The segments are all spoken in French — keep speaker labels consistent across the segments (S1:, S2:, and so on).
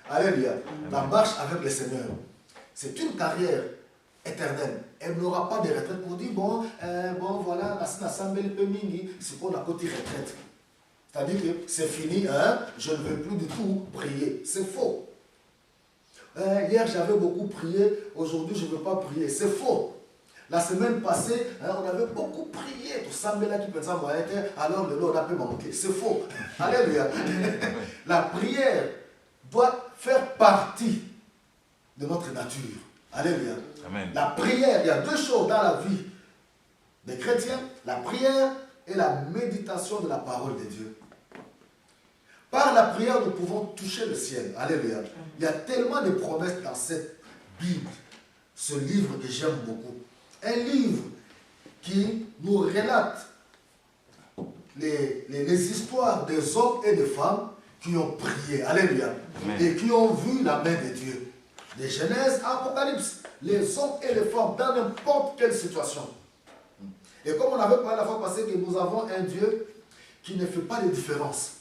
S1: Alléluia. La marche avec le Seigneur, c'est une carrière éternelle. Elle n'aura pas de retraite pour dire, bon voilà, la assemblée peut mingi, c'est pour la côté retraite. C'est-à-dire que c'est fini, hein, je ne veux plus du tout prier. C'est faux. Hier, j'avais beaucoup prié, aujourd'hui, je ne veux pas prier. C'est faux. La semaine passée, hein, on avait beaucoup prié. Tout ça, mais là, qui peut dire, alors le Lord a pu manquer. C'est faux. Alléluia. La prière doit faire partie de notre nature. Alléluia.
S2: Amen.
S1: La prière, il y a deux choses dans la vie des chrétiens, la prière et la méditation de la parole de Dieu. Par la prière, nous pouvons toucher le ciel. Alléluia. Il y a tellement de promesses dans cette Bible, ce livre que j'aime beaucoup. Un livre qui nous relate les histoires des hommes et des femmes qui ont prié. Alléluia.
S2: Amen.
S1: Et qui ont vu la main de Dieu. De Genèse à Apocalypse. Les hommes et les femmes dans n'importe quelle situation. Et comme on avait parlé la fois passée que nous avons un Dieu qui ne fait pas de différence.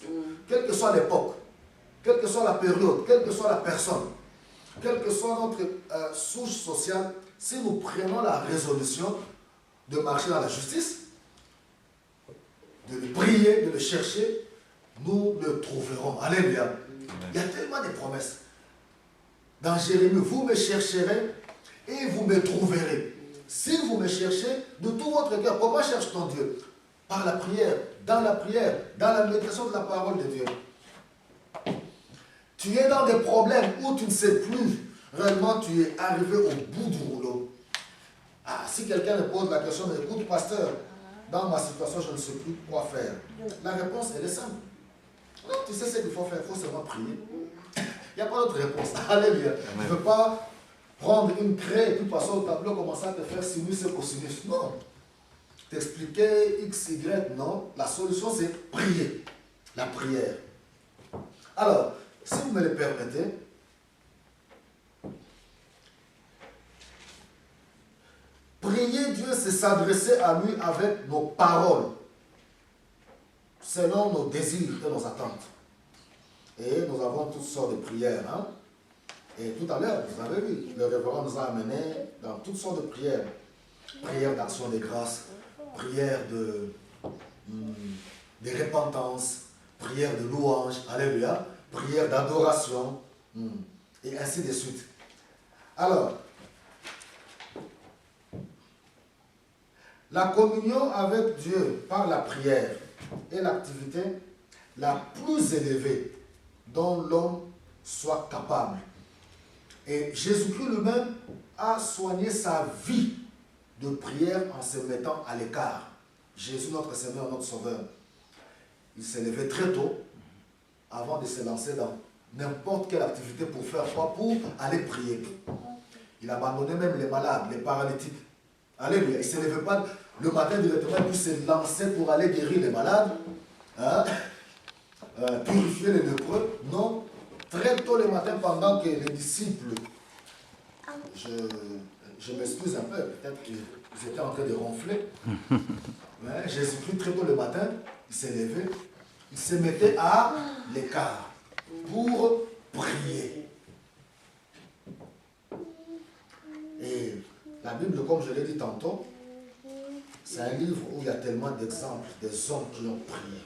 S1: Quelle que soit l'époque, quelle que soit la période, quelle que soit la personne, quelle que soit notre souche sociale, si nous prenons la résolution de marcher dans la justice, de le prier, de le chercher, nous le trouverons. Alléluia. Il y a tellement de promesses. Dans Jérémie, vous me chercherez et vous me trouverez. Si vous me cherchez de tout votre cœur, comment cherche ton Dieu? Par la prière, dans la méditation de la parole de Dieu. Tu es dans des problèmes où tu ne sais plus réellement tu es arrivé au bout du rouleau. Ah, si quelqu'un me pose la question, mais écoute, pasteur, dans ma situation, je ne sais plus quoi faire. La réponse, elle est simple. Non, tu sais ce qu'il faut faire, il faut seulement prier. Il n'y a pas d'autre réponse. Alléluia. Tu ne peux pas prendre une craie et puis passer au tableau, commencer à te faire sinus et cosinus. Non. T'expliquer X, Y, non. La solution, c'est prier. La prière. Alors, si vous me le permettez, prier Dieu, c'est s'adresser à lui avec nos paroles, selon nos désirs et nos attentes. Et nous avons toutes sortes de prières. Hein? Et tout à l'heure, vous avez vu, le révérend nous a amené dans toutes sortes de prières. Prière d'action de grâce, prière de repentance, prière de louange, alléluia, prière d'adoration, et ainsi de suite. Alors, la communion avec Dieu par la prière est l'activité la plus élevée dont l'homme soit capable. Et Jésus-Christ lui-même a soigné sa vie de prière en se mettant à l'écart. Jésus, notre Seigneur, notre Sauveur, il s'est levé très tôt avant de se lancer dans n'importe quelle activité pour faire quoi? Pour aller prier. Il abandonnait même les malades, les paralytiques. Alléluia. Il ne se levait pas le matin directement et puis se lançait pour aller guérir les malades, hein? Purifier les lépreux. Non. Très tôt le matin, pendant que les disciples, je m'excuse un peu, peut-être qu'ils étaient en train de ronfler. Jésus-Christ, très tôt le matin, il s'est levé, il se mettait à l'écart pour prier. Et la Bible, comme je l'ai dit tantôt, c'est un livre où il y a tellement d'exemples des hommes qui ont prié.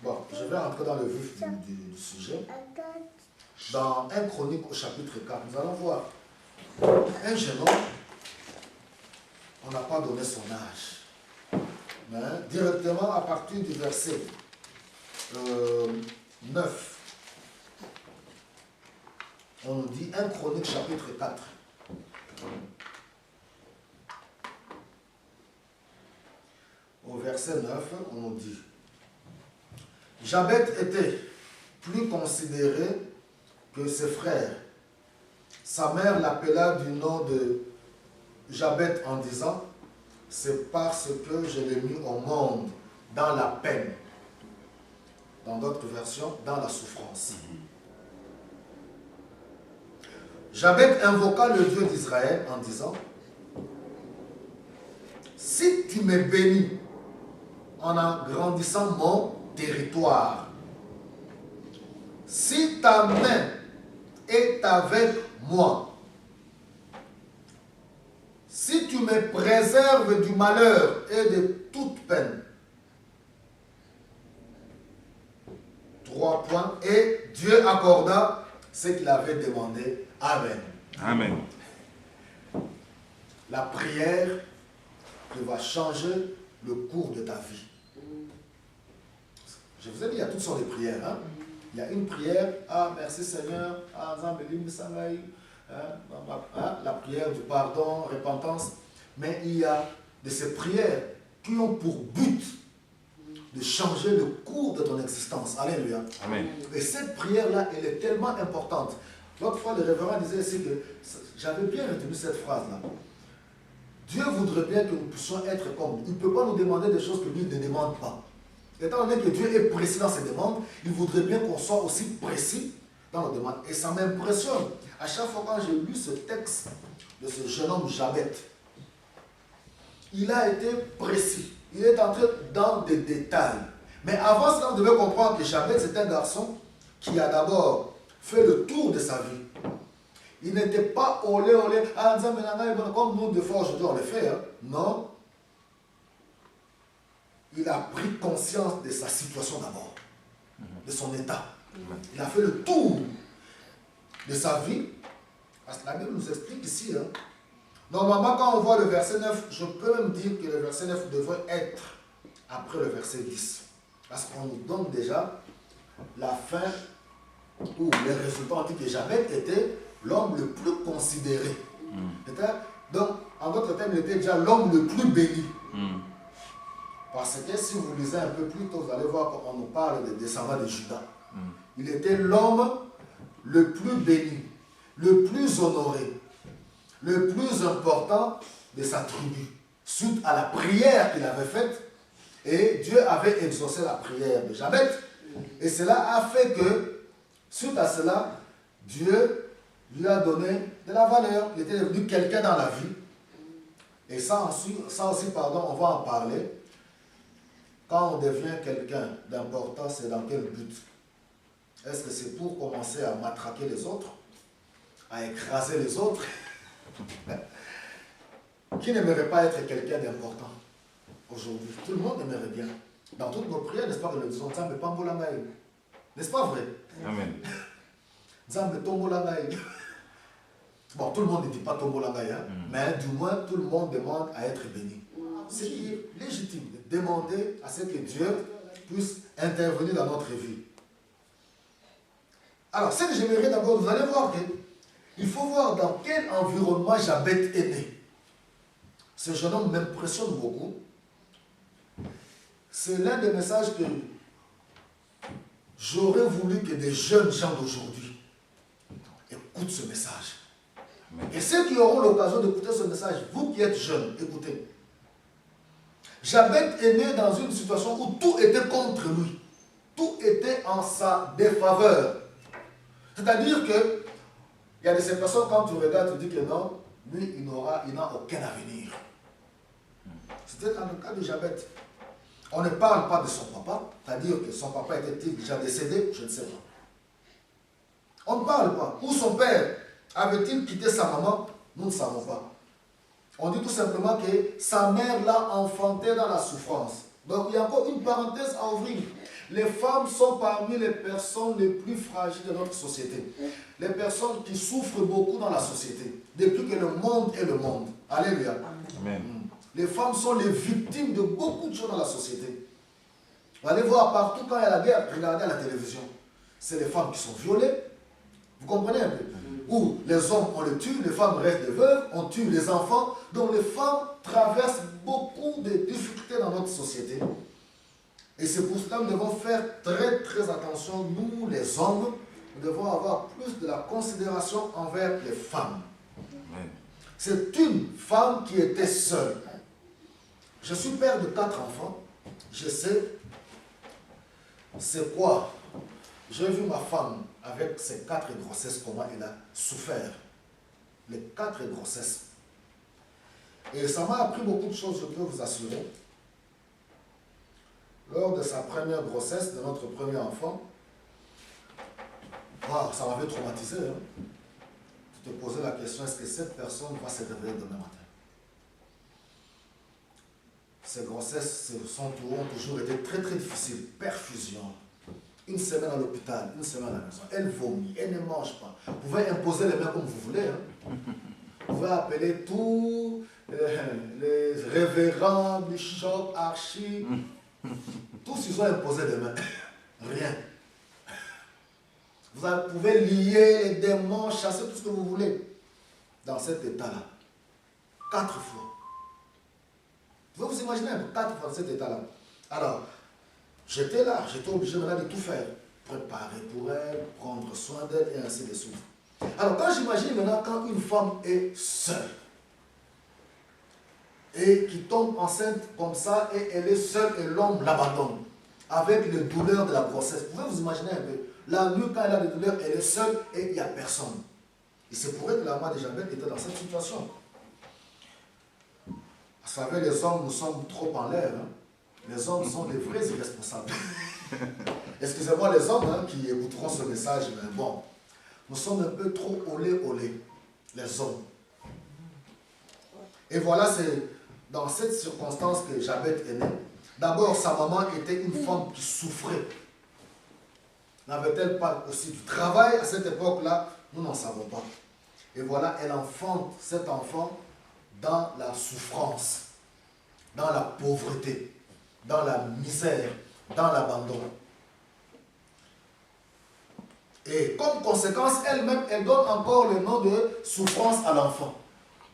S1: Bon, je vais entrer dans le vif du sujet. Dans 1 Chronique au chapitre 4, nous allons voir un jeune homme, on n'a pas donné son âge. Mais directement à partir du verset 9, on nous dit 1 Chronique chapitre 4. Au verset 9, on nous dit: Jabet était plus considéré que ses frères. Sa mère l'appela du nom de Jabet en disant: c'est parce que je l'ai mis au monde dans la peine. Dans d'autres versions, dans la souffrance. Jabet invoqua le Dieu d'Israël en disant: si tu me bénis en agrandissant mon territoire, si ta main est avec moi, si tu me préserves du malheur et de toute peine. 3 points. Et Dieu accorda ce qu'il avait demandé. Amen.
S2: Amen.
S1: La prière qui va changer le cours de ta vie. Je vous ai dit, il y a toutes sortes de prières. Hein? Il y a une prière, ah merci Seigneur, ah Zambelim Sangaï, la prière du pardon, repentance. Mais il y a de ces prières qui ont pour but de changer le cours de ton existence. Alléluia.
S2: Amen.
S1: Et cette prière-là, elle est tellement importante. L'autre fois, le révérend disait aussi que j'avais bien retenu cette phrase-là. Dieu voudrait bien que nous puissions être comme lui. Il ne peut pas nous demander des choses que lui ne demande pas. Étant donné que Dieu est précis dans ses demandes, il voudrait bien qu'on soit aussi précis dans nos demandes. Et ça m'impressionne. À chaque fois quand j'ai lu ce texte de ce jeune homme Jabet, il a été précis. Il est entré dans des détails. Mais avant cela, on devait comprendre que Jabet, c'est un garçon qui a d'abord fait le tour de sa vie. Il n'était pas olé, comme nous, des fois aujourd'hui on le fait. Hein. Non. Il a pris conscience de sa situation d'abord, de son état. Il a fait le tour de sa vie. Parce que la Bible nous explique ici. Hein. Normalement, quand on voit le verset 9, je peux même dire que le verset 9 devrait être après le verset 10. Parce qu'on nous donne déjà la fin ou les résultats. On dit que Jabet était l'homme le plus considéré. Donc, en d'autres termes, il était déjà l'homme le plus béni. Parce que si vous lisez un peu plus tôt, vous allez voir qu'on nous parle des descendants de Judas. Il était l'homme le plus béni, le plus honoré, le plus important de sa tribu, suite à la prière qu'il avait faite. Et Dieu avait exaucé la prière de Jabet. Et cela a fait que, suite à cela, Dieu lui a donné de la valeur. Il était devenu quelqu'un dans la vie. Et ça aussi, on va en parler. Quand on devient quelqu'un d'important, c'est dans quel but? Est-ce que c'est pour commencer à matraquer les autres? À écraser les autres? Qui n'aimerait pas être quelqu'un d'important aujourd'hui? Tout le monde aimerait bien. Dans toutes nos prières, n'est-ce pas que nous disons Nzambe Pambolangaï? N'est-ce pas vrai?
S2: Amen.
S1: Nzambe Tombolangaï. Bon, tout le monde ne dit pas Tombolangaï, hein? Mais du moins, tout le monde demande à être béni. C'est légitime de demander à ce que Dieu puisse intervenir dans notre vie. Alors, ce que j'aimerais d'abord, vous allez voir qu'il faut voir dans quel environnement Jabet est né. Ce jeune homme m'impressionne beaucoup. C'est l'un des messages que j'aurais voulu que des jeunes gens d'aujourd'hui écoutent ce message. Et ceux qui auront l'occasion d'écouter ce message, vous qui êtes jeunes, écoutez. Jabet est né dans une situation où tout était contre lui. Tout était en sa défaveur. C'est-à-dire que il y a de ces personnes, quand tu regardes, tu dis que non, lui, il n'a aucun avenir. C'était dans le cas de Jabet. On ne parle pas de son papa, c'est-à-dire que son papa était-il déjà décédé, je ne sais pas. On ne parle pas. Ou son père avait-il quitté sa maman, nous ne savons pas. On dit tout simplement que sa mère l'a enfanté dans la souffrance. Donc il y a encore une parenthèse à ouvrir. Les femmes sont parmi les personnes les plus fragiles de notre société. Les personnes qui souffrent beaucoup dans la société. Depuis que le monde est le monde. Alléluia.
S2: Amen.
S1: Les femmes sont les victimes de beaucoup de choses dans la société. Vous allez voir partout quand il y a la guerre, regardez à la télévision. C'est les femmes qui sont violées. Vous comprenez un peu? Où les hommes, on les tue, les femmes restent des veuves, on tue les enfants. Donc les femmes traversent beaucoup de difficultés dans notre société. Et c'est pour cela que nous devons faire très très attention, nous les hommes, nous devons avoir plus de la considération envers les femmes. C'est une femme qui était seule. Je suis père de 4 enfants, je sais c'est quoi. J'ai vu ma femme avec ses 4 grossesses, comment elle a souffert. Les 4 grossesses. Et ça m'a appris beaucoup de choses, je peux vous assurer. Lors de sa première grossesse, de notre premier enfant, Wow, ça m'avait traumatisé. Hein. Tu te posais la question, est-ce que cette personne va se réveiller demain matin? Ces grossesses ont toujours été très très difficiles. Perfusion. Une semaine à l'hôpital, une semaine à la maison. Elle vomit, elle ne mange pas. Vous pouvez imposer les mains comme vous voulez. Hein. Vous pouvez appeler tous les révérends, bishops, archis. Tous ils ont imposé les mains. Rien. Vous pouvez lier les démons, chasser tout ce que vous voulez. Dans cet état-là. 4 fois. Vous pouvez vous imaginer 4 fois dans cet état-là. Alors, j'étais là, j'étais obligé maintenant de tout faire. Préparer pour elle, prendre soin d'elle et ainsi de suite. Alors quand j'imagine maintenant quand une femme est seule et qui tombe enceinte comme ça et elle est seule et l'homme l'abandonne avec les douleurs de la grossesse. Vous pouvez vous imaginer un peu. La nuit quand elle a des douleurs, elle est seule et il n'y a personne. Et c'est pour elle que la maman d'Isabelle était dans cette situation. Vous savez, les hommes, nous sommes trop en l'air. Hein. Les hommes sont les vrais irresponsables. Excusez-moi les hommes hein, qui écouteront ce message, mais bon, nous sommes un peu trop olé, les hommes. Et voilà, c'est dans cette circonstance que Jabet est né. D'abord, sa maman était une femme qui souffrait. N'avait-elle pas aussi du travail à cette époque-là? Nous n'en savons pas. Et voilà, elle enfante cet enfant dans la souffrance, dans la pauvreté, dans la misère, dans l'abandon. Et comme conséquence, elle-même, elle donne encore le nom de souffrance à l'enfant.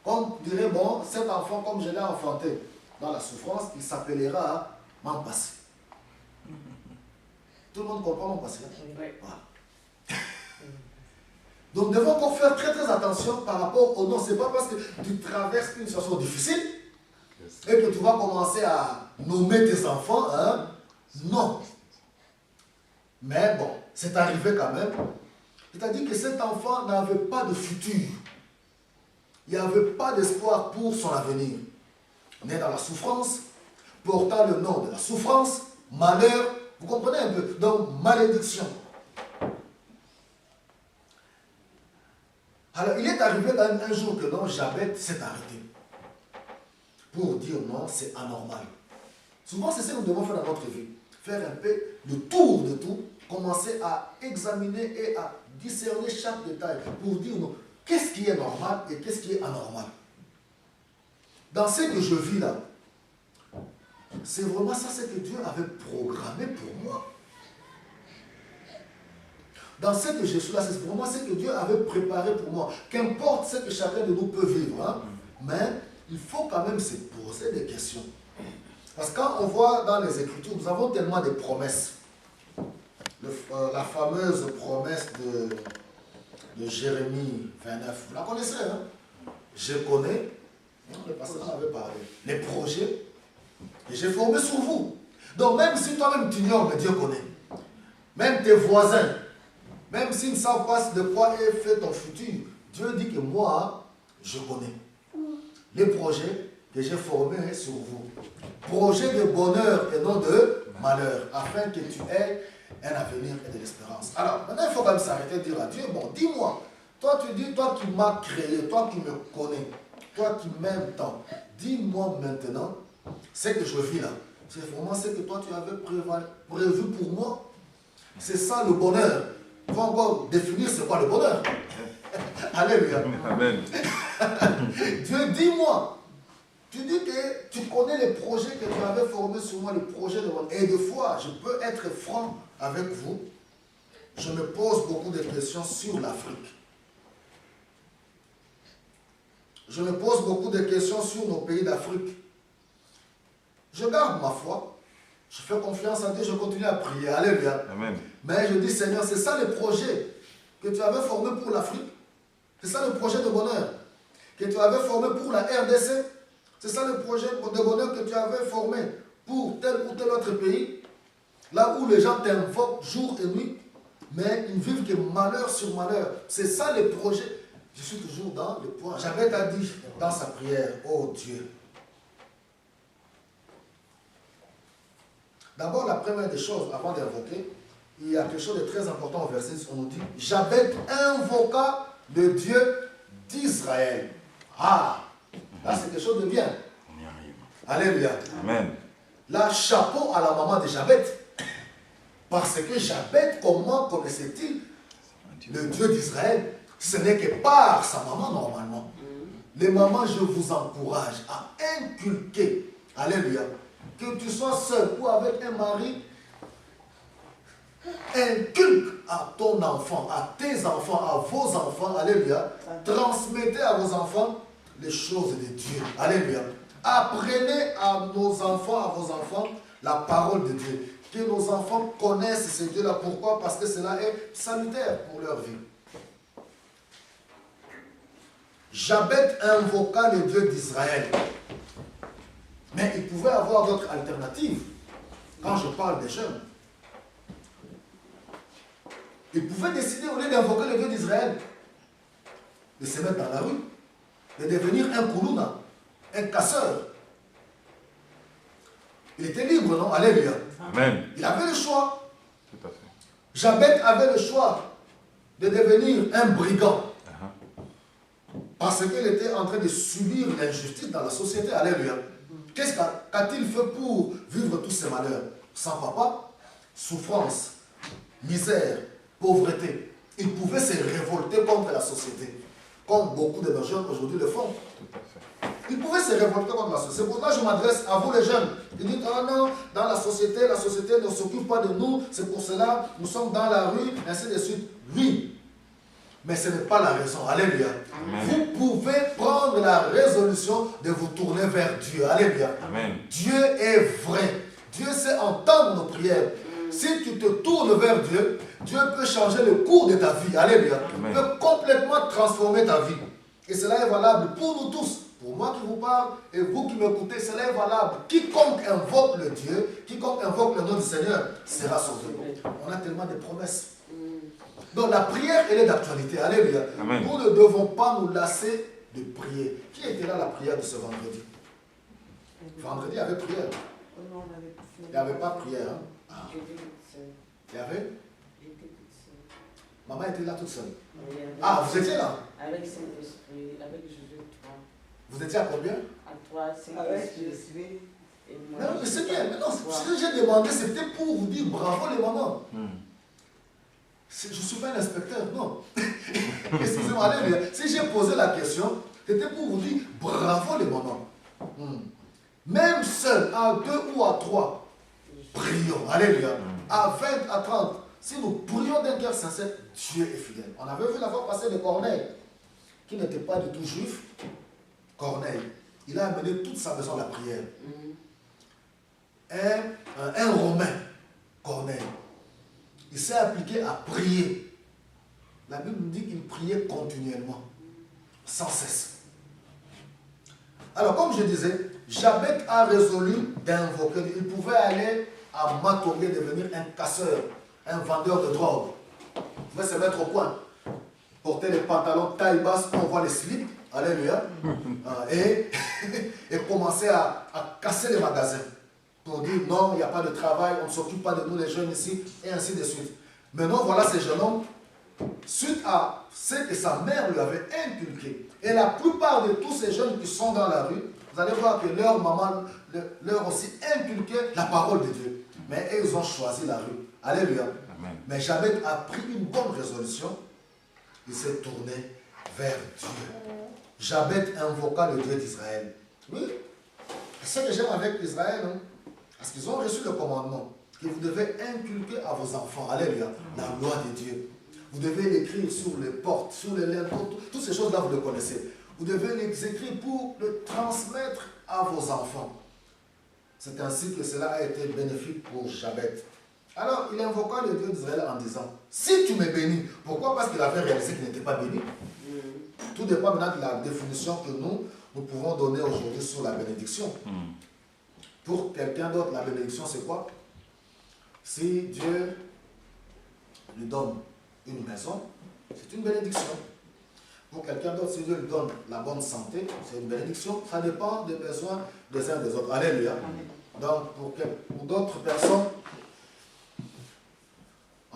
S1: Comme dirait, bon, cet enfant, comme je l'ai enfanté dans la souffrance, il s'appellera Mampassé. Tout le monde comprend Mampassé? Oui. Voilà. Donc, nous devons encore faire très très attention par rapport au nom. Ce n'est pas parce que tu traverses une situation difficile et que tu vas commencer à nommer tes enfants. Hein? Non. Mais bon, c'est arrivé quand même. C'est-à-dire que cet enfant n'avait pas de futur. Il n'y avait pas d'espoir pour son avenir. Né dans la souffrance, portant le nom de la souffrance, malheur, vous comprenez un peu? Donc, malédiction. Alors, il est arrivé un jour que non, Jabet s'est arrêté. Pour dire non, c'est anormal. Souvent, c'est ça que nous devons faire dans notre vie. Faire un peu le tour de tout, commencer à examiner et à discerner chaque détail pour dire non, qu'est-ce qui est normal et qu'est-ce qui est anormal. Dans ce que je vis là, c'est vraiment ça ce que Dieu avait programmé pour moi. Dans ce que je suis là, c'est vraiment ce que Dieu avait préparé pour moi. Qu'importe ce que chacun de nous peut vivre, hein, mais il faut quand même se poser des questions. Parce que quand on voit dans les Écritures, nous avons tellement de promesses. La fameuse promesse de Jérémie 29, vous la connaissez, hein? Je connais, le pasteur en avait parlé, les projets que j'ai formés sur vous. Donc même si toi-même tu ignores, mais Dieu connaît. Même tes voisins, même s'ils ne savent pas de quoi est fait ton futur, Dieu dit que moi, je connais les projets que j'ai formés sur vous. Projets de bonheur et non de malheur, afin que tu aies un avenir et de l'espérance. Alors, maintenant, il faut quand même s'arrêter et dire à Dieu, bon, dis-moi, toi tu dis, toi qui m'as créé, toi qui me connais, toi qui m'aimes tant, dis-moi maintenant ce que je vis là. C'est vraiment ce que toi tu avais prévu pour moi. C'est ça le bonheur. Il faut encore définir c'est quoi le bonheur. Alléluia. Amen. Dieu, dis-moi. Tu dis que tu connais les projets que tu avais formés sur moi, les projets de bonheur. Et des fois, je peux être franc avec vous. Je me pose beaucoup de questions sur l'Afrique. Je me pose beaucoup de questions sur nos pays d'Afrique. Je garde ma foi. Je fais confiance à Dieu, je continue à prier. Alléluia. Amen. Mais je dis, Seigneur, c'est ça le projet que tu avais formé pour l'Afrique. C'est ça le projet de bonheur que tu avais formé pour la RDC. C'est ça le projet de bonheur que tu avais formé pour tel ou tel autre pays. Là où les gens t'invoquent jour et nuit, mais ils vivent que malheur sur malheur. C'est ça le projet. Je suis toujours dans le point. J'avais dit dans sa prière, oh Dieu. D'abord, la première des choses, avant d'invoquer, il y a quelque chose de très important au verset 10. On nous dit, Jabez invoqua le Dieu d'Israël. Ah, là c'est quelque chose de bien.
S2: On y arrive.
S1: Alléluia.
S2: Amen.
S1: Là, chapeau à la maman de Jabez. Parce que Jabez, comment connaissait-il le Dieu d'Israël? Ce n'est que par sa maman normalement. Les mamans, je vous encourage à inculquer, alléluia, que tu sois seul ou avec un mari, inculque à ton enfant, à tes enfants, à vos enfants, alléluia, transmettez à vos enfants les choses de Dieu, alléluia. Apprenez à nos enfants, à vos enfants, la parole de Dieu. Que nos enfants connaissent ce Dieu-là. Pourquoi? Parce que cela est salutaire pour leur vie. Jabez invoqua le Dieu d'Israël. Mais il pouvait avoir d'autres alternatives. Quand je parle des jeunes, il pouvait décider, au lieu d'invoquer le Dieu d'Israël, de se mettre dans la rue, de devenir un koulouna, un casseur. Il était libre, non? Alléluia.
S2: Amen.
S1: Il avait le choix.
S2: Tout à fait.
S1: Jabez avait le choix de devenir un brigand. Parce qu'il était en train de subir l'injustice dans la société. Alléluia. Qu'est-ce qu'a-t-il fait pour vivre tous ces malheurs? Sans papa, souffrance, misère, pauvreté. Il pouvait se révolter contre la société, comme beaucoup de nos jeunes aujourd'hui le font.
S2: Tout à fait.
S1: Il pouvait se révolter contre la société. C'est pour ça que je m'adresse à vous les jeunes. Ils disent, ah non, dans la société ne s'occupe pas de nous, c'est pour cela, nous sommes dans la rue, ainsi de suite. Oui, mais ce n'est pas la raison. Alléluia.
S2: Amen.
S1: Vous pouvez prendre la résolution de vous tourner vers Dieu. Alléluia.
S2: Amen.
S1: Dieu est vrai. Dieu sait entendre nos prières. Si tu te tournes vers Dieu, Dieu peut changer le cours de ta vie. Alléluia.
S2: Amen.
S1: Il peut complètement transformer ta vie. Et cela est valable pour nous tous. Pour moi qui vous parle et vous qui m'écoutez, cela est valable. Quiconque invoque le Dieu, quiconque invoque le nom du Seigneur, sera sauvé. On a tellement de promesses. Donc la prière, elle est d'actualité. Alléluia.
S2: Amen.
S1: Nous ne devons pas nous lasser de prier. Qui était là à la prière de ce vendredi? Vendredi, il y avait prière. Il n'y avait pas prière. Hein? Ah. Il y avait? Maman était là toute seule. Ah, vous étiez là?
S3: Avec Saint-Esprit, avec Jésus 3.
S1: Vous étiez à combien?
S3: À 3,
S4: Avec
S3: Saint-Esprit.
S4: Jésus.
S3: Et moi,
S1: Non, mais c'est bien. Mais non, ce que j'ai demandé, c'était pour vous dire bravo les mamans. Je ne suis pas un inspecteur, non. Excusez-moi, alléluia. Si j'ai posé la question, c'était pour vous dire bravo les mamans. Même seul, à 2 ou à 3, prions. Alléluia. À 20, à 30, si nous prions d'un cœur sincère, Dieu est fidèle. On avait vu la fois passer de Corneille, qui n'était pas du tout juif. Corneille, il a amené toute sa maison à la prière. Un Romain, Corneille, il s'est appliqué à prier. La Bible nous dit qu'il priait continuellement, sans cesse. Alors, comme je disais, Jabez a résolu d'invoquer. Il pouvait aller à Matongé devenir un casseur, un vendeur de drogue. Il pouvait se mettre au coin, porter les pantalons taille basse, on voit les slips, alléluia, et commencer à casser les magasins pour dire non, il n'y a pas de travail, on ne s'occupe pas de nous les jeunes ici, et ainsi de suite. Maintenant, voilà ces jeunes hommes, suite à ce que sa mère lui avait inculqué. Et la plupart de tous ces jeunes qui sont dans la rue, vous allez voir que leur maman leur aussi inculquait la parole de Dieu. Mais ils ont choisi la rue. Alléluia.
S2: Amen.
S1: Mais Jabez a pris une bonne résolution. Il s'est tourné vers Dieu. Jabez invoqua le Dieu d'Israël. Oui. Ce que j'aime avec Israël, hein, parce qu'ils ont reçu le commandement que vous devez inculquer à vos enfants. Alléluia. La loi de Dieu. Vous devez l'écrire sur les portes, sur les linteaux, toutes ces choses-là, vous le connaissez. Vous devez les écrire pour le transmettre à vos enfants. C'est ainsi que cela a été bénéfique pour Jabez. Alors, il invoqua le Dieu d'Israël en disant, si tu me bénis, pourquoi? Parce qu'il avait réalisé qu'il n'était pas béni. Tout dépend maintenant de la définition que nous pouvons donner aujourd'hui sur la bénédiction. Pour quelqu'un d'autre, la bénédiction, c'est quoi? Si Dieu lui donne une maison, c'est une bénédiction. Pour quelqu'un d'autre, si Dieu lui donne la bonne santé, c'est une bénédiction. Ça dépend des besoins des uns des autres. Alléluia. Donc, pour d'autres personnes,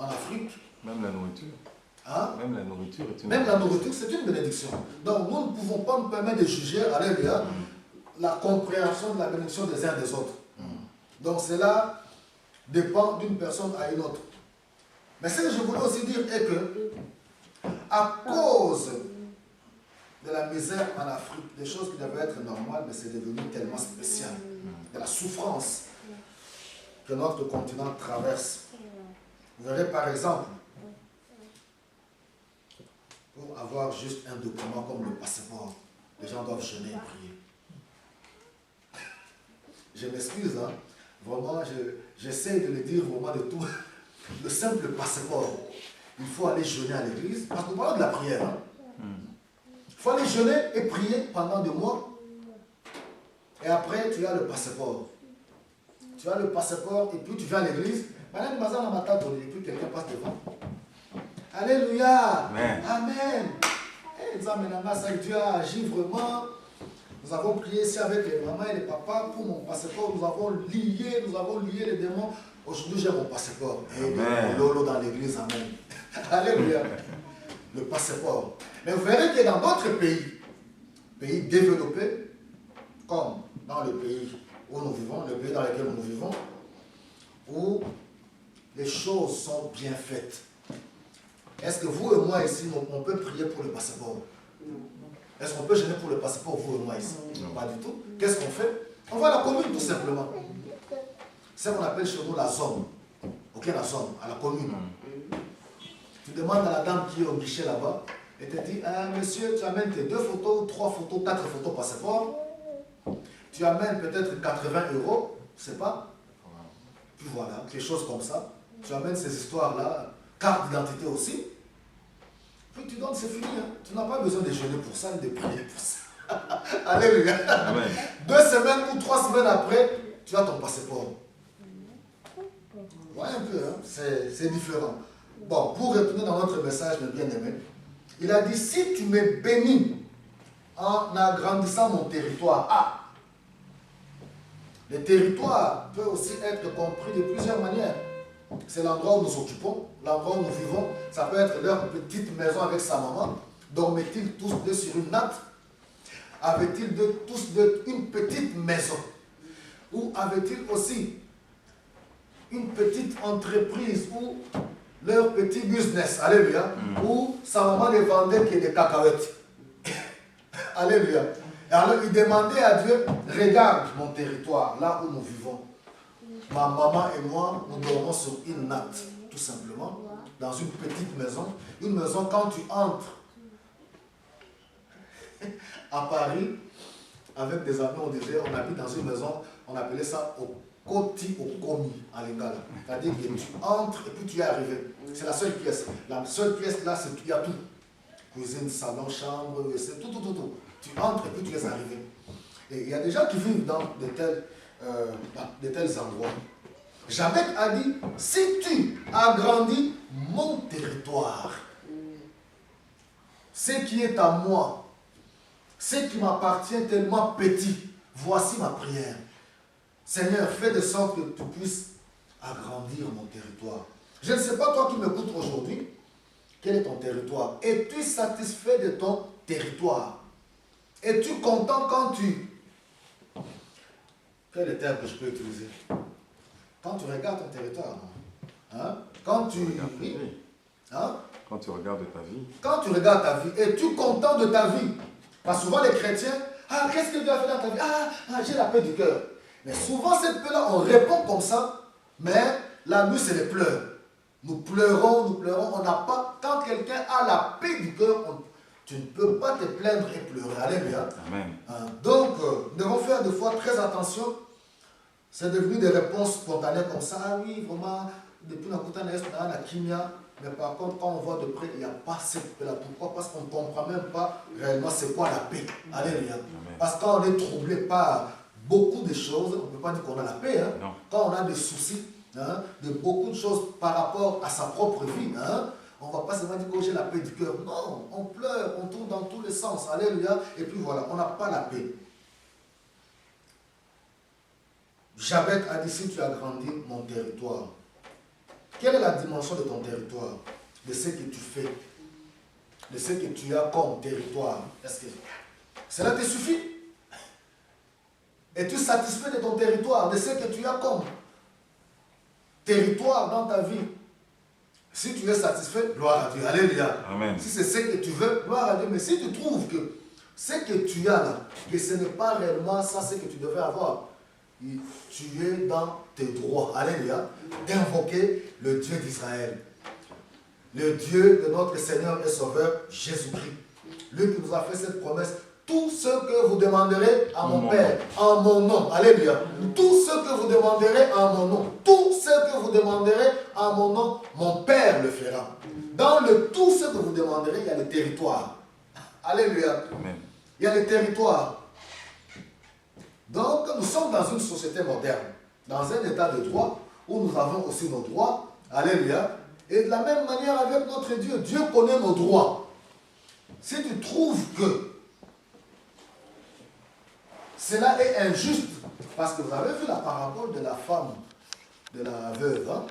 S1: en Afrique.
S2: Même la nourriture.
S1: Hein?
S2: Même la nourriture est une
S1: Même la nourriture, c'est une bénédiction. Donc nous ne pouvons pas nous permettre de juger, alléluia, la compréhension de la bénédiction des uns des autres. Donc cela dépend d'une personne à une autre. Mais ce que je voulais aussi dire est que, à cause de la misère en Afrique, des choses qui devaient être normales, mais c'est devenu tellement spécial, de la souffrance que notre continent traverse. Vous verrez par exemple, pour avoir juste un document comme le passeport, les gens doivent jeûner et prier. Je m'excuse, hein. Vraiment, j'essaie de le dire vraiment de tout. Le simple passeport, il faut aller jeûner à l'église, parce que nous parlons de la prière. Hein. Il faut aller jeûner et prier pendant 2 mois. Et après, tu as le passeport. Tu as le passeport et puis tu viens à l'église. Madame Mazan a matin, et puis quelqu'un passe devant. Alléluia.
S2: Amen.
S1: Amen. Et Dieu a agi vraiment. Nous avons prié ici avec les mamans et les papas pour mon passeport. Nous avons lié les démons. Aujourd'hui, j'ai mon passeport. Et Lolo dans l'église, amen. Alléluia. Le passeport. Mais vous verrez que dans d'autres pays développés, comme dans le pays où nous vivons, le pays dans lequel nous vivons, où les choses sont bien faites. Est-ce que vous et moi ici, on peut prier pour le passeport? Est-ce qu'on peut gêner pour le passeport, vous et moi ici? Pas du tout. Qu'est-ce qu'on fait? On va à la commune tout simplement. C'est ce qu'on appelle chez nous la zone. Ok, la zone, à la commune. Tu demandes à la dame qui est au guichet là-bas, et te dit, monsieur, tu amènes tes 2 photos, 3 photos, 4 photos passeport. Tu amènes peut-être 80 €, je ne sais pas. Puis voilà, quelque chose comme ça. Tu amènes ces histoires-là, carte d'identité aussi. Puis tu donnes, c'est fini. Hein. Tu n'as pas besoin de jeûner pour ça, ni de prier pour ça. Alléluia.
S2: Amen.
S1: 2 semaines ou 3 semaines après, tu as ton passeport. Voilà un peu, hein? C'est différent. Bon, pour retourner dans notre message, mes bien-aimés, il a dit, si tu me bénis en agrandissant mon territoire, le territoire peut aussi être compris de plusieurs manières. C'est l'endroit où nous occupons, l'endroit où nous vivons. Ça peut être leur petite maison avec sa maman. Dormaient-ils tous deux sur une natte? Avaient-ils tous deux une petite maison? Ou avaient-ils aussi une petite entreprise ou leur petit business? Alléluia. Où sa maman ne vendait que des cacahuètes. Alléluia. Et alors il demandait à Dieu, regarde mon territoire, là où nous vivons. Ma maman et moi, nous dormons sur une natte, tout simplement, dans une petite maison. Une maison, quand tu entres à Paris, avec des amis, on disait, on habite dans une maison, on appelait ça au Koti au Komi, en lingala. C'est-à-dire que tu entres et puis tu es arrivé. C'est la seule pièce. La seule pièce là, c'est qu'il y a tout. Cuisine, salon, chambre, c'est tout. Tu entres et puis tu es arrivé. Et il y a des gens qui vivent dans de tels endroits. Jabet a dit, si tu agrandis mon territoire, ce qui est à moi, ce qui m'appartient tellement petit, voici ma prière. Seigneur, fais de sorte que tu puisses agrandir mon territoire. Je ne sais pas, toi qui m'écoutes aujourd'hui, quel est ton territoire? Es-tu satisfait de ton territoire? Es-tu content quand tu... Quel est le terme que je peux utiliser? Quand tu regardes ton territoire, hein? Quand tu... Hein?
S2: Quand tu regardes ta vie.
S1: Quand tu regardes ta vie, es-tu content de ta vie? Parce que souvent les chrétiens, qu'est-ce que Dieu a fait dans ta vie? J'ai la paix du cœur. Mais souvent cette paix-là, on répond comme ça, mais la nuit c'est les pleurs. Nous pleurons, on n'a pas... Quand quelqu'un a la paix du cœur, tu ne peux pas te plaindre et pleurer. Alléluia.
S2: Amen.
S1: Donc, nous devons faire des fois très attention. C'est devenu des réponses spontanées comme ça. Oui, vraiment, depuis la kimia. Mais par contre, quand on voit de près, il n'y a pas cette paix-là. Pourquoi? Parce qu'on ne comprend même pas réellement c'est quoi la paix. Alléluia. Parce que quand on est troublé par beaucoup de choses, on ne peut pas dire qu'on a la paix. Hein. Quand on a des soucis, de beaucoup de choses par rapport à sa propre vie, on ne va pas seulement dire que j'ai la paix du cœur. Non, on pleure, on tourne dans tous les sens. Alléluia. Et puis voilà, on n'a pas la paix. Jabet a dit, si tu agrandis mon territoire, Quelle est la dimension de ton territoire? De ce que tu fais? De ce que tu as comme territoire? Est-ce que cela te suffit? Es-tu satisfait de ton territoire, de ce que tu as comme territoire dans ta vie? Si tu es satisfait, gloire à Dieu. Alléluia.
S2: Amen.
S1: Si c'est ce que tu veux, gloire à Dieu. Mais si tu trouves que ce que tu as là, que ce n'est pas réellement ça, ce que tu devais avoir, tu es dans tes droits. Alléluia. D'invoquer le Dieu d'Israël. Le Dieu de notre Seigneur et Sauveur Jésus-Christ. Lui qui nous a fait cette promesse. Tout ce que vous demanderez à mon Père, en mon nom. Alléluia. Tout ce que vous demanderez en mon nom. Tout ce que vous demanderez en mon nom, mon Père le fera. Dans le tout ce que vous demanderez, il y a le territoire. Alléluia.
S2: Amen.
S1: Il y a le territoire. Donc, nous sommes dans une société moderne, dans un état de droit, où nous avons aussi nos droits. Alléluia. Et de la même manière avec notre Dieu, Dieu connaît nos droits. Si tu trouves que cela est injuste, parce que vous avez vu la parabole de la femme, de la veuve, hein?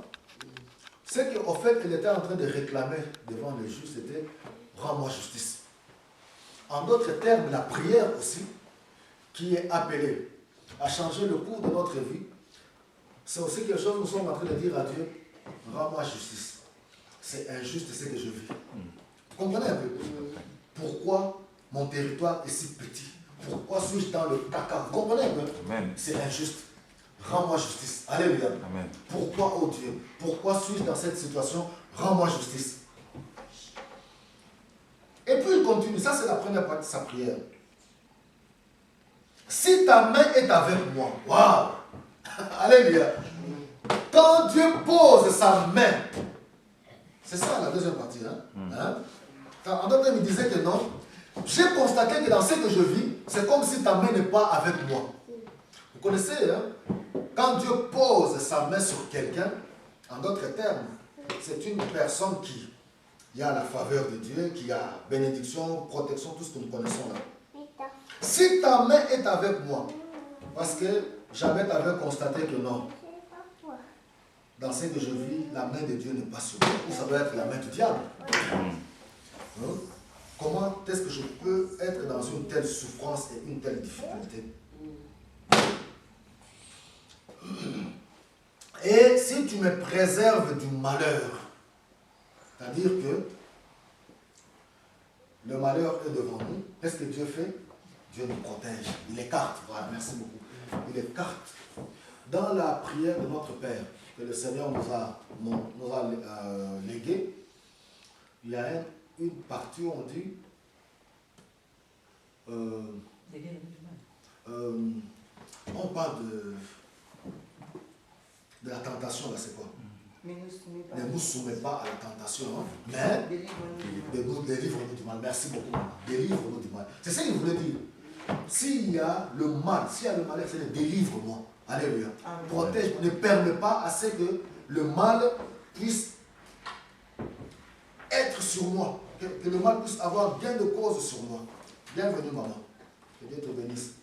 S1: C'est qu'au fait, elle était en train de réclamer devant le juge, c'était « rends-moi justice ». En d'autres termes, la prière aussi, qui est appelée à changer le cours de notre vie, c'est aussi quelque chose que nous sommes en train de dire à Dieu « rends-moi justice ». C'est injuste ce que je vis. Vous comprenez un peu? Pourquoi mon territoire est si petit? Pourquoi suis-je dans le caca? Vous comprenez un peu? C'est injuste. Rends-moi justice. Alléluia.
S2: Amen.
S1: Pourquoi, oh Dieu? Pourquoi suis-je dans cette situation? Rends-moi justice. Et puis il continue. Ça, c'est la première partie de sa prière. Si ta main est avec moi, waouh! Alléluia. Quand Dieu pose sa main, c'est ça la deuxième partie. Hein? En d'autres termes, il disait que non. J'ai constaté que dans ce que je vis, c'est comme si ta main n'est pas avec moi. Vous connaissez, hein? Quand Dieu pose sa main sur quelqu'un, en d'autres termes, c'est une personne qui a la faveur de Dieu, qui a bénédiction, protection, tout ce que nous connaissons là. Si ta main est avec moi, parce que Jabez avait constaté que non, dans ce que je vis, la main de Dieu n'est pas sur moi, ou ça doit être la main du diable. Hein? Comment est-ce que je peux être dans une telle souffrance et une telle difficulté? Et si tu me préserves du malheur, c'est-à-dire que le malheur est devant nous, qu'est-ce que Dieu fait? Dieu nous protège, il écarte. Voilà, merci beaucoup. Il écarte. Dans la prière de notre Père, que le Seigneur nous a légué, il y a une partie où on dit on parle de la tentation, là, c'est quoi? Ne nous soumets pas à la tentation, hein, mais délivre-nous du mal. Merci beaucoup. Délivre-nous du mal. C'est ça qu'il voulait dire. S'il y a le mal, s'il y a le malheur, c'est le délivre-moi. Alléluia. Protège, ne permet pas à ce que le mal puisse être sur moi. Que le mal puisse avoir gain de cause sur moi. Bienvenue, maman. Que Dieu te bénisse.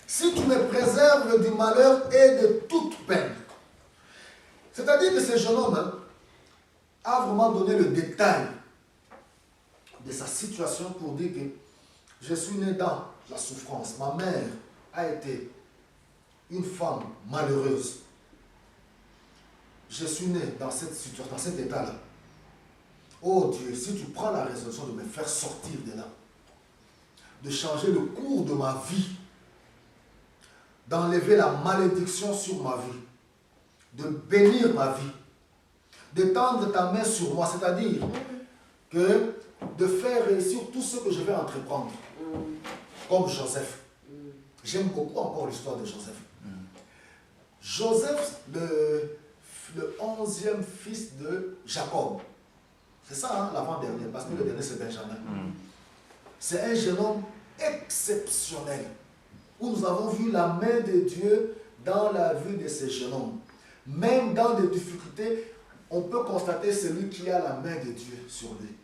S1: Si tu me préserves du malheur et de toute peine. C'est-à-dire que ce jeune homme a vraiment donné le détail de sa situation pour dire que je suis né dans la souffrance. Ma mère a été une femme malheureuse. Je suis né dans cette situation, dans cet état-là. Oh Dieu, si tu prends la résolution de me faire sortir de là, de changer le cours de ma vie, d'enlever la malédiction sur ma vie, de bénir ma vie, de tendre ta main sur moi, c'est-à-dire que de faire réussir tout ce que je vais entreprendre, comme Joseph. J'aime beaucoup encore l'histoire de Joseph. Joseph, le 11e fils de Jacob. C'est ça, hein, l'avant-dernier, parce que le dernier c'est Benjamin. C'est un jeune homme exceptionnel, où nous avons vu la main de Dieu dans la vie de ce jeune homme. Même dans des difficultés, on peut constater celui qui a la main de Dieu sur lui.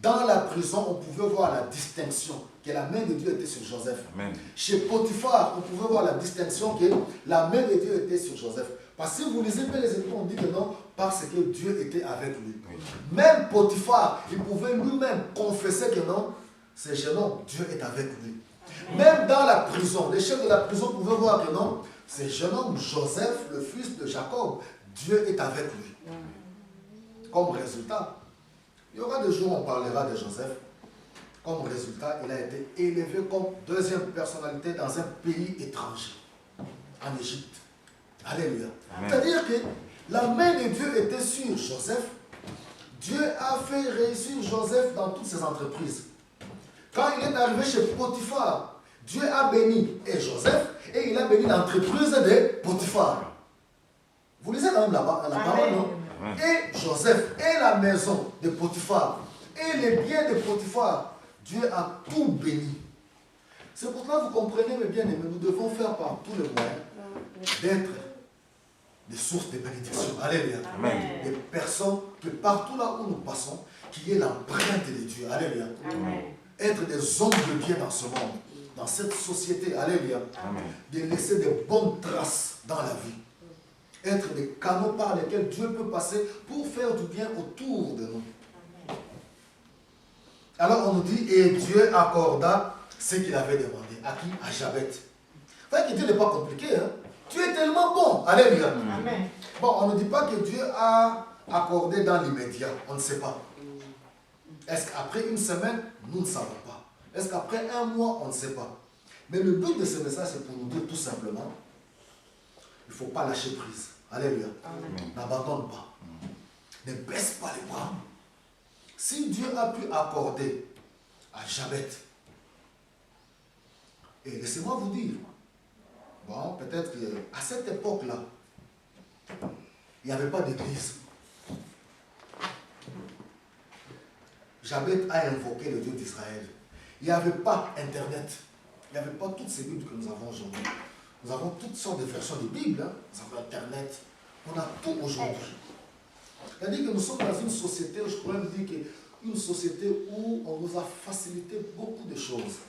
S1: Dans la prison, on pouvait voir la distinction que la main de Dieu était sur Joseph.
S2: Amen.
S1: Chez Potiphar, on pouvait voir la distinction que la main de Dieu était sur Joseph. Parce que si vous lisez bien les Écritures, on dit que non, parce que Dieu était avec lui.
S2: Oui.
S1: Même Potiphar, il pouvait lui-même confesser que non, ce jeune homme, Dieu est avec lui. Même dans la prison, les chefs de la prison pouvaient voir que non, ce jeune homme, Joseph, le fils de Jacob, Dieu est avec lui. Comme résultat, il y aura des jours où on parlera de Joseph. Comme résultat, il a été élevé comme deuxième personnalité dans un pays étranger, en Égypte. Alléluia. C'est-à-dire que la main de Dieu était sur Joseph. Dieu a fait réussir Joseph dans toutes ses entreprises. Quand il est arrivé chez Potiphar, Dieu a béni et Joseph et il a béni l'entreprise de Potiphar. Vous lisez quand même là-bas, la parole, non? Et Joseph et la maison de Potiphar et les biens de Potiphar, Dieu a tout béni. C'est pour cela que vous comprenez, mes bien-aimés, nous devons faire par tous les moyens d'être des sources de bénédiction. Alléluia.
S2: Amen.
S1: Des personnes que partout là où nous passons, qu'il y ait l'empreinte de Dieu. Alléluia.
S3: Amen.
S1: Être des hommes de bien dans ce monde, dans cette société. Alléluia.
S2: Amen.
S1: De laisser des bonnes traces dans la vie. Être des canaux par lesquels Dieu peut passer pour faire du bien autour de nous. Alors on nous dit, et Dieu accorda ce qu'il avait demandé. À qui? À Jabet. Vous voyez que Dieu n'est pas compliqué. Hein? Tu es tellement bon. Alléluia.
S3: Amen.
S1: Bon, on ne dit pas que Dieu a accordé dans l'immédiat. On ne sait pas. Est-ce qu'après une semaine, nous ne savons pas. Est-ce qu'après un mois, on ne sait pas. Mais le but de ce message, c'est pour nous dire tout simplement, il ne faut pas lâcher prise. Alléluia. N'abandonne pas. Ne baisse pas les bras. Si Dieu a pu accorder à Jabet, et laissez-moi vous dire, bon, peut-être qu'à cette époque-là, il n'y avait pas d'église. Jabet a invoqué le Dieu d'Israël. Il n'y avait pas Internet. Il n'y avait pas toutes ces Bibles que nous avons aujourd'hui. Nous avons toutes sortes de versions de Bible. Hein. Nous avons Internet. On a tout aujourd'hui. C'est-à-dire que nous sommes dans une société, je pourrais me dire qu'une société où on nous a facilité beaucoup de choses.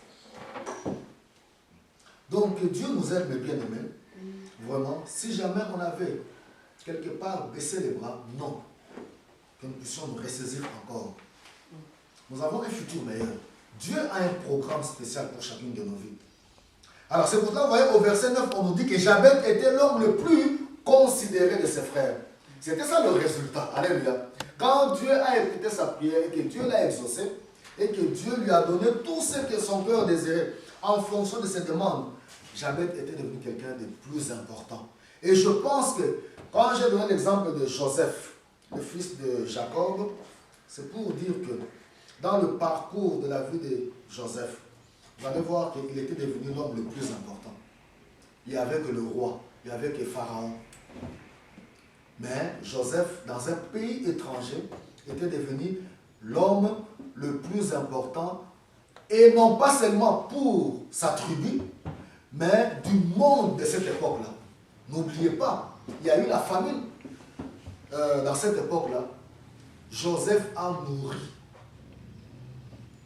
S1: Donc Dieu nous aide, mes bien-aimés. Vraiment, si jamais on avait quelque part baissé les bras, non. Que nous puissions nous ressaisir encore. Nous avons un futur meilleur. Dieu a un programme spécial pour chacune de nos vies. Alors c'est pour ça, vous voyez, au verset 9, on nous dit que Jabet était l'homme le plus considéré de ses frères. C'était ça le résultat. Alléluia. Quand Dieu a écouté sa prière et que Dieu l'a exaucé et que Dieu lui a donné tout ce que son cœur désirait en fonction de ses demandes, Jabet était devenu quelqu'un de plus important. Et je pense que quand j'ai donné l'exemple de Joseph, le fils de Jacob, c'est pour dire que dans le parcours de la vie de Joseph, vous allez voir qu'il était devenu l'homme le plus important. Il n'y avait que le roi, il n'y avait que Pharaon. Mais Joseph, dans un pays étranger, était devenu l'homme le plus important, et non pas seulement pour sa tribu, mais du monde de cette époque-là. N'oubliez pas, il y a eu la famine dans cette époque-là. Joseph a nourri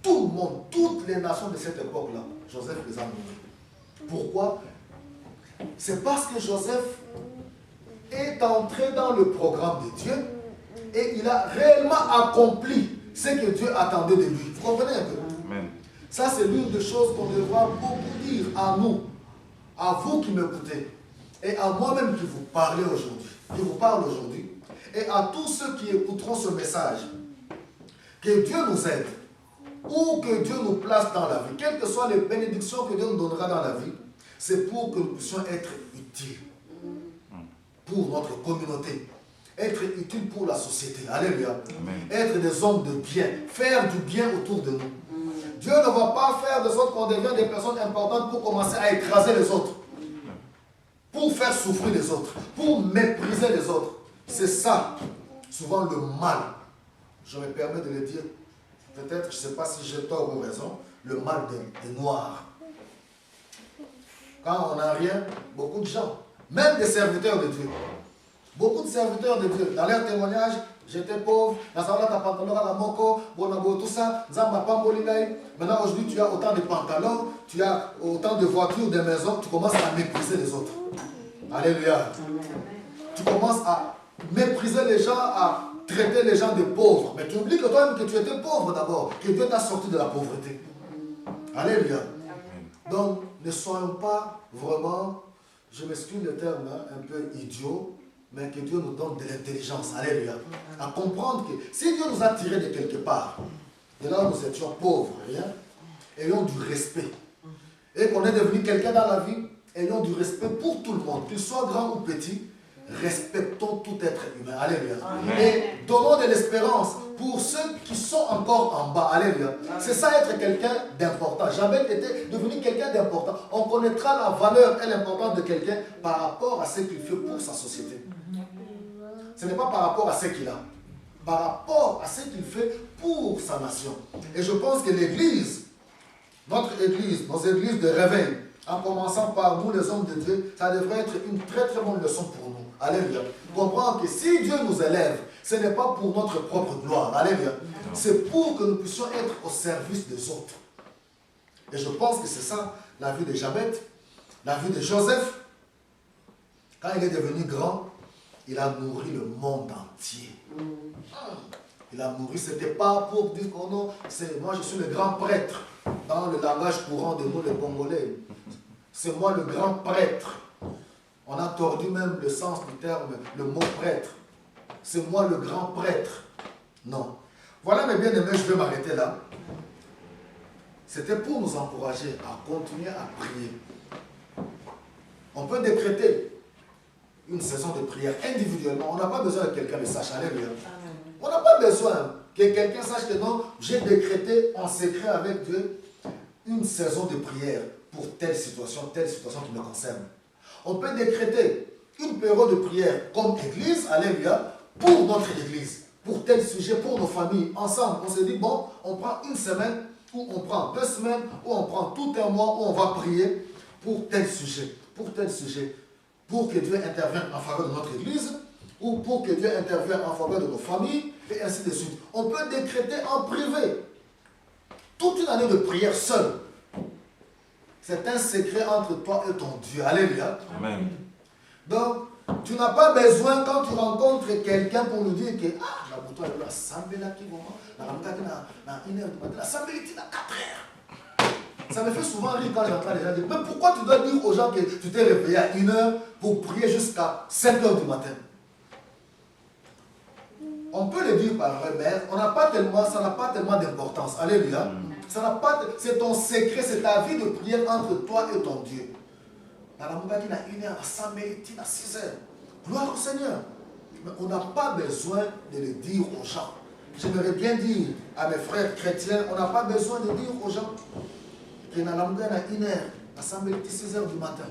S1: tout le monde, toutes les nations de cette époque-là. Joseph les a nourris. Pourquoi? C'est parce que Joseph est entré dans le programme de Dieu et il a réellement accompli ce que Dieu attendait de lui. Vous comprenez un peu?
S2: Amen.
S1: Ça, c'est l'une des choses qu'on devra beaucoup dire à nous, à vous qui m'écoutez, et à moi-même qui vous parle aujourd'hui, et à tous ceux qui écouteront ce message. Que Dieu nous aide, ou que Dieu nous place dans la vie, quelles que soient les bénédictions que Dieu nous donnera dans la vie, c'est pour que nous puissions être utiles pour notre communauté, être utiles pour la société. Alléluia.
S2: Amen.
S1: Être des hommes de bien, faire du bien autour de nous. Dieu ne va pas faire de sorte qu'on devienne des personnes importantes pour commencer à écraser les autres, pour faire souffrir les autres, pour mépriser les autres. C'est ça, souvent le mal. Je me permets de le dire, peut-être, je ne sais pas si j'ai tort ou raison, le mal des Noirs. Quand on n'a rien, beaucoup de gens, même des serviteurs de Dieu, beaucoup de serviteurs de Dieu, dans leur témoignage, j'étais pauvre, tout ça, maintenant aujourd'hui tu as autant de pantalons, tu as autant de voitures, de maisons, tu commences à mépriser les autres. Alléluia. tu commences à mépriser les gens, à traiter les gens de pauvres. Mais tu oublies que toi-même que tu étais pauvre d'abord, que Dieu t'a sorti de la pauvreté. Alléluia. Donc, ne soyons pas vraiment, je m'excuse le terme, un peu idiot, mais que Dieu nous donne de l'intelligence. Alléluia. À comprendre que si Dieu nous a tirés de quelque part, de là où nous étions pauvres, rien, ayons du respect. Et qu'on est devenu quelqu'un dans la vie, ayons du respect pour tout le monde, qu'il soit grand ou petit, respectons tout être humain. Alléluia. Et donnons de l'espérance pour ceux qui sont encore en bas. Alléluia. C'est ça être quelqu'un d'important. Jamais était devenu quelqu'un d'important. On connaîtra la valeur et l'importance de quelqu'un par rapport à ce qu'il fait pour sa société. Ce n'est pas par rapport à ce qu'il a, par rapport à ce qu'il fait pour sa nation. Et je pense que l'Église, notre Église, nos églises de réveil, en commençant par nous les hommes de Dieu, ça devrait être une très très bonne leçon pour nous. Alléluia. Comprendre que si Dieu nous élève, ce n'est pas pour notre propre gloire. Alléluia. C'est pour que nous puissions être au service des autres. Et je pense que c'est ça la vie de Jabez, la vie de Joseph. Quand il est devenu grand, il a nourri le monde entier. Il a nourri, ce n'était pas pour dire que non, moi je suis le grand prêtre. Dans le langage courant de nous les Congolais, c'est moi le grand prêtre. On a tordu même le sens du terme, le mot prêtre. C'est moi le grand prêtre. Non. Voilà mes bien-aimés, je vais m'arrêter là. C'était pour nous encourager à continuer à prier. On peut décréter une saison de prière individuellement. On n'a pas besoin que quelqu'un le sache. Alléluia. On n'a pas besoin que quelqu'un sache que non, j'ai décrété en secret avec Dieu une saison de prière pour telle situation qui me concerne. On peut décréter une période de prière comme église, alléluia, pour notre église, pour tel sujet, pour nos familles. Ensemble, on se dit, bon, on prend une semaine, ou on prend 2 semaines, ou on prend tout un mois, où on va prier pour tel sujet, pour que Dieu intervienne en faveur de notre église, ou pour que Dieu intervienne en faveur de nos familles, et ainsi de suite. On peut décréter en privé toute une année de prière seule. C'est un secret entre toi et ton Dieu. Alléluia. Amen. Donc, tu n'as pas besoin quand tu rencontres quelqu'un pour lui dire que la bouton est là, la 4 heures. Ça me fait souvent rire quand j'entends les gens dire, mais pourquoi tu dois dire aux gens que tu t'es réveillé à 1 heure pour prier jusqu'à 5 heures du matin? On peut le dire par vrai, mais ça n'a pas tellement d'importance. Alléluia. C'est ton secret, c'est ta vie de prière entre toi et ton Dieu. Dans la Mouba, il y a 1 heure, à 100 minutes, il y a 6 heures. Gloire au Seigneur. Mais on n'a pas besoin de le dire aux gens. J'aimerais bien dire à mes frères chrétiens, on n'a pas besoin de dire aux gens que dans la Mouba, il y a 1 heure, à 100 minutes, 6 heures du matin.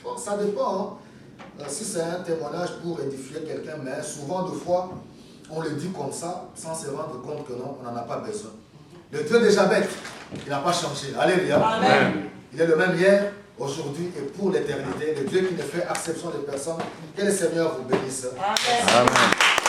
S1: Bon, ça dépend. Si c'est un témoignage pour édifier quelqu'un, mais souvent de fois, on le dit comme ça, sans se rendre compte que non, on n'en a pas besoin. Le Dieu de Jabez, il n'a pas changé. Alléluia. Amen. Il est le même hier, aujourd'hui et pour l'éternité. Le Dieu qui ne fait exception de personne. Que le Seigneur vous bénisse. Amen. Amen.